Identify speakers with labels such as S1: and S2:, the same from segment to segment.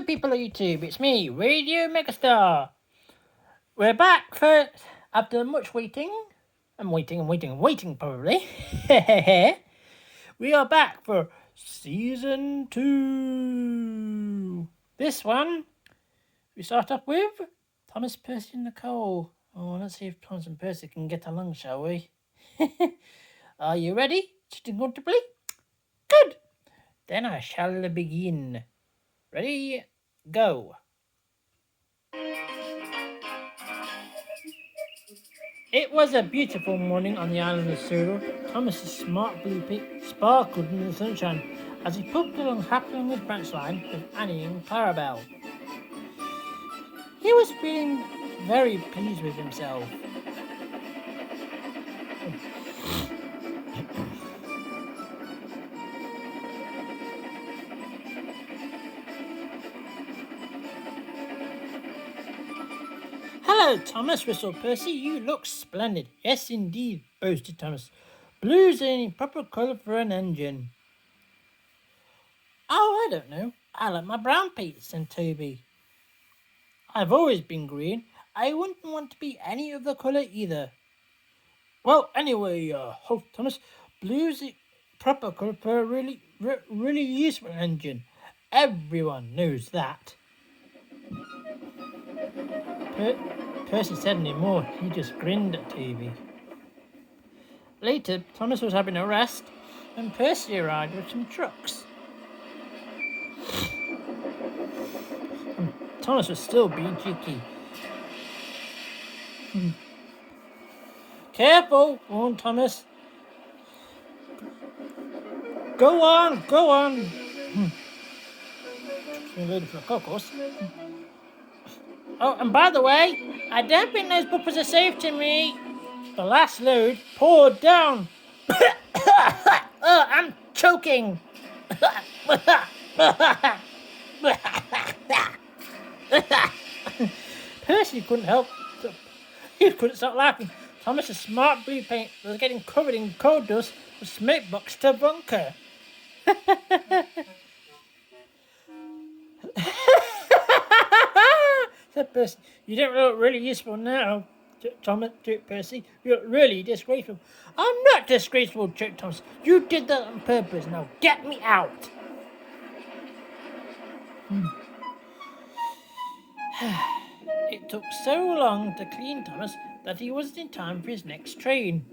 S1: people of YouTube, it's me, Radio Megastar. We're back after much waiting. I'm waiting probably. We are back for Season 2. This one, we start up with Thomas, Percy and Nicole. Oh, let's see if Thomas and Percy can get along, shall we? Are you ready? Sitting comfortably? Good. Then I shall begin. Ready? Go. It was a beautiful morning on the island of Sulu. Thomas's smart blue peak sparkled in the sunshine as he puffed along happily on his branch line with Annie and Clarabelle. He was feeling very pleased with himself. Hello, Thomas, whistled Percy. You look splendid. Yes, indeed, boasted Thomas. Blue's the only proper colour for an engine. Oh, I don't know. I like my brown paint, said Toby. I've always been green. I wouldn't want to be any other colour either. Well, anyway, Thomas, blue's the proper colour for a really useful engine. Everyone knows that. Percy said no more. He just grinned at Toby. Later, Thomas was having a rest, and Percy arrived with some trucks. And Thomas was still being cheeky. Careful, warned Thomas. Go on. Loaded for the course. Oh, and by the way, I don't think those bumpers are safe to me. The last load poured down. I'm choking. Percy couldn't help. He couldn't stop laughing. Thomas's smart blue paint was getting covered in coal dust from smoke box to bunker. Said Percy. You don't look really useful now, Thomas, joked Percy. You look really disgraceful. I'm not disgraceful, joked Thomas. You did that on purpose. Now get me out. It took so long to clean Thomas that he wasn't in time for his next train.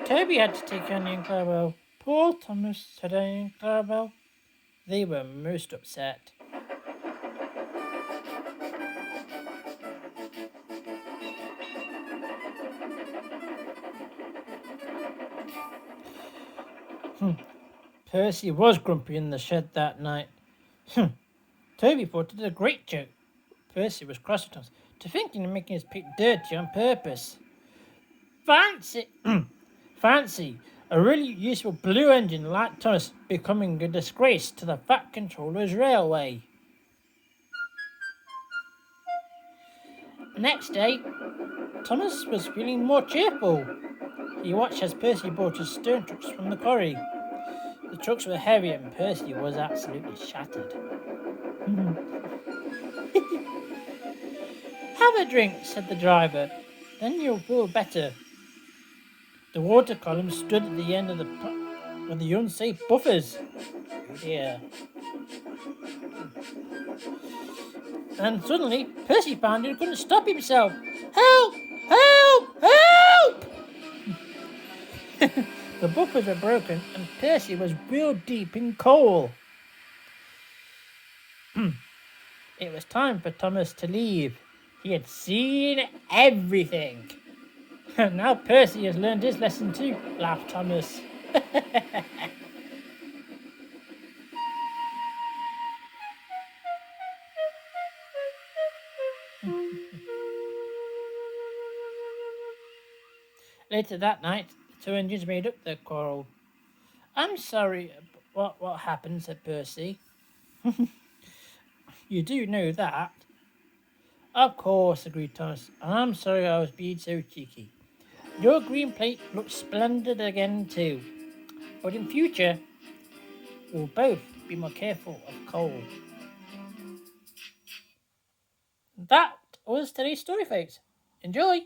S1: Toby had to take Annie and Clarabelle. Poor Thomas, said Annie and Clarabelle. They were most upset. Percy was grumpy in the shed that night. Toby thought it a great joke. Percy was cross at us to thinking of making his pit dirty on purpose. Fancy, a really useful blue engine like Thomas becoming a disgrace to the Fat Controller's railway. Next day, Thomas was feeling more cheerful. He watched as Percy brought his stone trucks from the quarry. The trucks were heavy and Percy was absolutely shattered. Have a drink, said the driver. Then you'll feel better. The water column stood at the end of the unsafe buffers. Oh dear. And suddenly, Percy found he couldn't stop himself. Help! Help! Help! The buffers were broken and Percy was real deep in coal. It was time for Thomas to leave. He had seen everything. Now Percy has learned his lesson too, laughed Thomas. Later that night, the two engines made up their quarrel. I'm sorry, what happened, said Percy. You do know that. Of course, agreed Thomas, and I'm sorry I was being so cheeky. Your green plate looks splendid again too. But in future, or both be more careful of coal. That was today's story, folks. Enjoy!